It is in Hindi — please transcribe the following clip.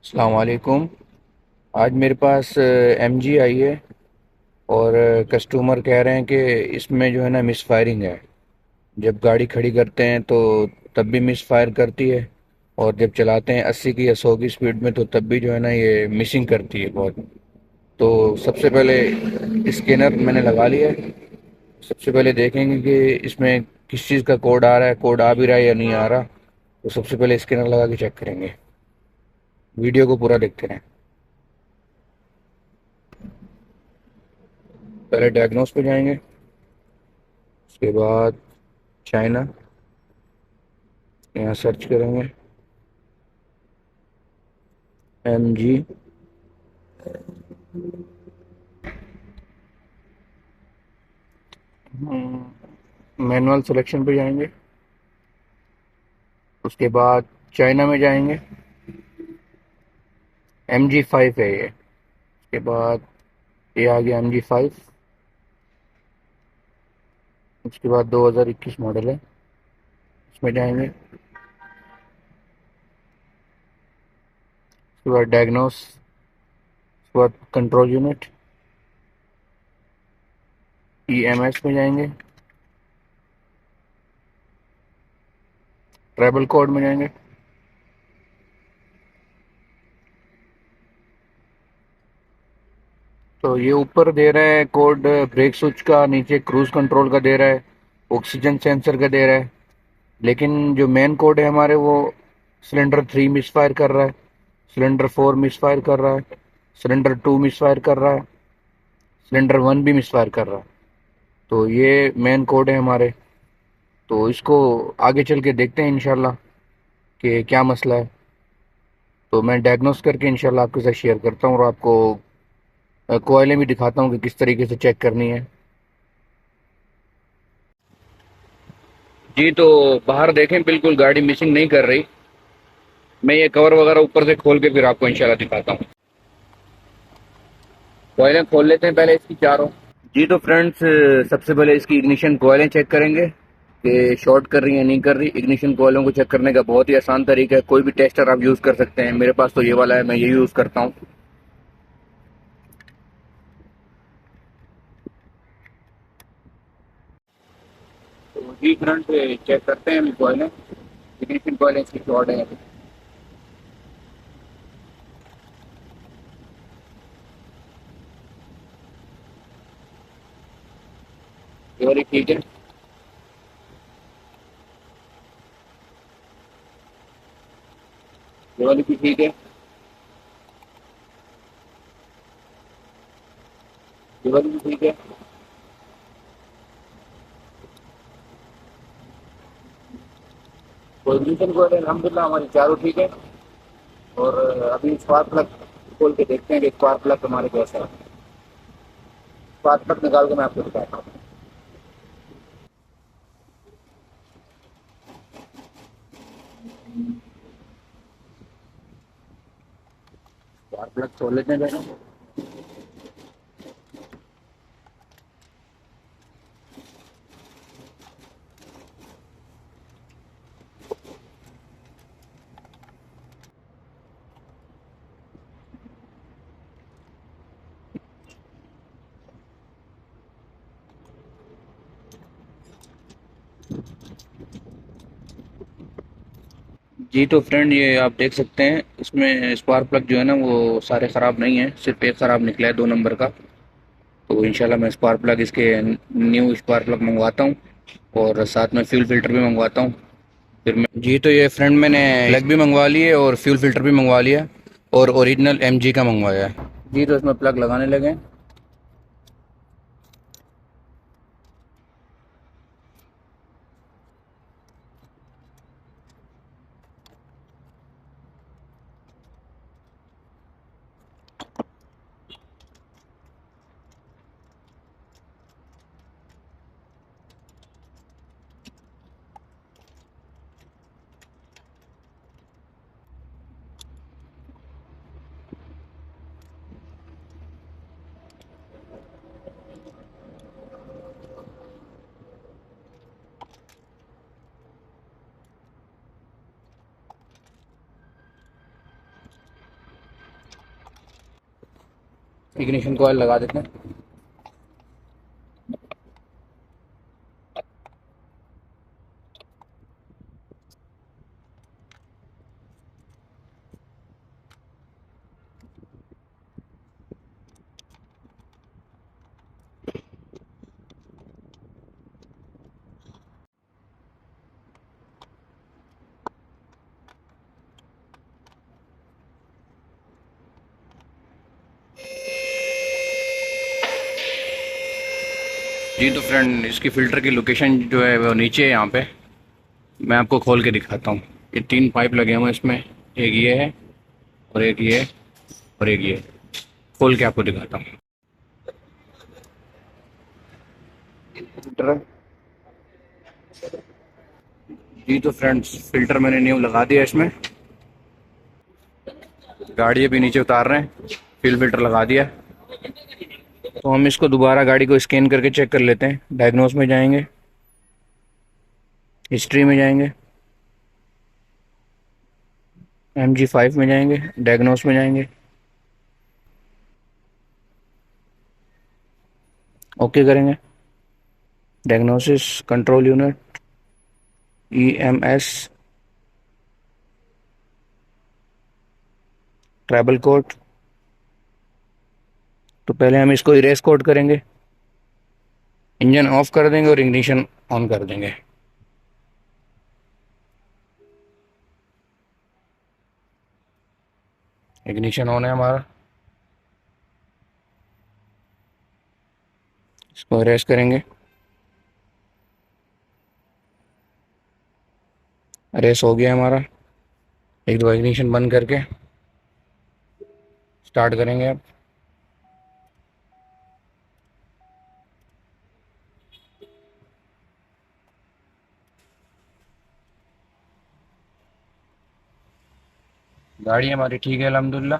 अस्सलाम वालेकुम। आज मेरे पास एमजी आई है और कस्टमर कह रहे हैं कि इसमें जो है ना मिस फायरिंग है। जब गाड़ी खड़ी करते हैं तो तब भी मिस फायर करती है, और जब चलाते हैं 80 की या 100 की स्पीड में तो तब भी जो है ना ये मिसिंग करती है बहुत। तो सबसे पहले स्कैनर मैंने लगा लिया है। सबसे पहले देखेंगे कि इसमें किस चीज़ का कोड आ रहा है, कोड आ भी रहा है या नहीं आ रहा। तो सबसे पहले स्कैनर लगा के चेक करेंगे। वीडियो को पूरा देखते रहें। पहले डायग्नोस पे जाएंगे, उसके बाद चाइना, यहाँ सर्च करेंगे एम जी। मैनुअल सिलेक्शन पे जाएंगे, उसके बाद चाइना में जाएंगे। MG5 है ये। उसके बाद ये आ गया MG5। उसके बाद 2021 मॉडल है, इसमें जाएंगे। उसके बाद डायग्नोस, उसके बाद कंट्रोल यूनिट, EMS में जाएंगे। ट्रैवल कोड में जाएंगे। तो ये ऊपर दे रहा है कोड ब्रेक स्विच का, नीचे क्रूज कंट्रोल का दे रहा है, ऑक्सीजन सेंसर का दे रहा है। लेकिन जो मेन कोड है हमारे वो सिलेंडर 3 मिस फायर कर रहा है, सिलेंडर 4 मिस फायर कर रहा है, सिलेंडर 2 मिस फायर कर रहा है, सिलेंडर 1 भी मिस फायर कर रहा है। तो ये मेन कोड है हमारे। तो इसको आगे चल के देखते हैं इंशाल्लाह कि क्या मसला है। तो मैं डायग्नोस करके इंशाल्लाह आपके साथ शेयर करता हूँ, और आपको कोयलें भी दिखाता हूँ कि किस तरीके से चेक करनी है। जी, तो बाहर देखें, बिल्कुल गाड़ी मिसिंग नहीं कर रही। मैं ये कवर वगैरह ऊपर से खोल के फिर आपको इंशाल्लाह दिखाता हूँ। कोयलें खोल लेते हैं पहले इसकी चारों। जी, तो फ्रेंड्स, सबसे पहले इसकी इग्निशन कोयलें चेक करेंगे कि शॉर्ट कर रही है नहीं कर रही। इग्निशन कोयलों को चेक करने का बहुत ही आसान तरीका है, कोई भी टेस्टर आप यूज़ कर सकते हैं। मेरे पास तो ये वाला है, मैं ये यूज़ करता हूँ। तो जी फ्रेंड्स, चेक करते हैं कोयलें, इग्निशन कोयलें इसकी शॉर्ट है। ये वाली ठीक है, ये वाली भी ठीक है, ये वाली भी ठीक है। तो इग्निशन कोयलें अलहमदिल्ला हमारी चारों ठीक है। और अभी स्पार्क प्लग खोल के देखते हैं कि स्पार्क प्लग हमारे कैसा है। स्पार्क प्लग निकाल के मैं आपको दिखाता हूँ। स्पार्क प्लग खोल लेते हैं पहले। जी, तो फ्रेंड, ये आप देख सकते हैं इसमें स्पार्क प्लग जो है ना वो सारे ख़राब नहीं है, सिर्फ एक ख़राब निकला है 2 नंबर का। तो इंशाल्लाह मैं स्पार्क प्लग इसके न्यू स्पार्क प्लग मंगवाता हूँ, और साथ में फ्यूल फिल्टर भी मंगवाता हूँ। फिर मैं जी, तो ये फ्रेंड मैंने प्लग भी मंगवा लिए और फ्यूल फिल्टर भी मंगवा लिया, और ओरिजिनल MG का मंगवाया है। जी, तो इसमें प्लग लगाने लगे। इग्निशन कॉइल लगा देते हैं। जी तो फ्रेंड, इसकी फ़िल्टर की लोकेशन जो है वो नीचे है यहाँ पे। मैं आपको खोल के दिखाता हूँ। ये 3 पाइप लगे हुए हैं इसमें, एक ये है और एक ये है और एक ये। खोल के आपको दिखाता हूँ। फ़िल्टर है। जी तो फ्रेंड्स, फ़िल्टर मैंने न्यू लगा दिया इसमें। गाड़ी अभी नीचे उतार रहे हैं, फ्यूल फ़िल्टर लगा दिया। तो हम इसको दोबारा गाड़ी को स्कैन करके चेक कर लेते हैं। डायग्नोस में जाएंगे, हिस्ट्री में जाएंगे, MG5 में जाएंगे, डायग्नोस में जाएंगे, ओके करेंगे। Diagnosis, control unit, EMS, travel code. तो पहले हम इसको इरेज कोड करेंगे, इंजन ऑफ कर देंगे और इग्निशन ऑन कर देंगे। इग्निशन ऑन है हमारा। इसको इरेज करेंगे। इरेज हो गया हमारा। एक दो इग्निशन बंद करके स्टार्ट करेंगे अब। गाड़ी हमारी ठीक है अल्हम्दुलिल्लाह।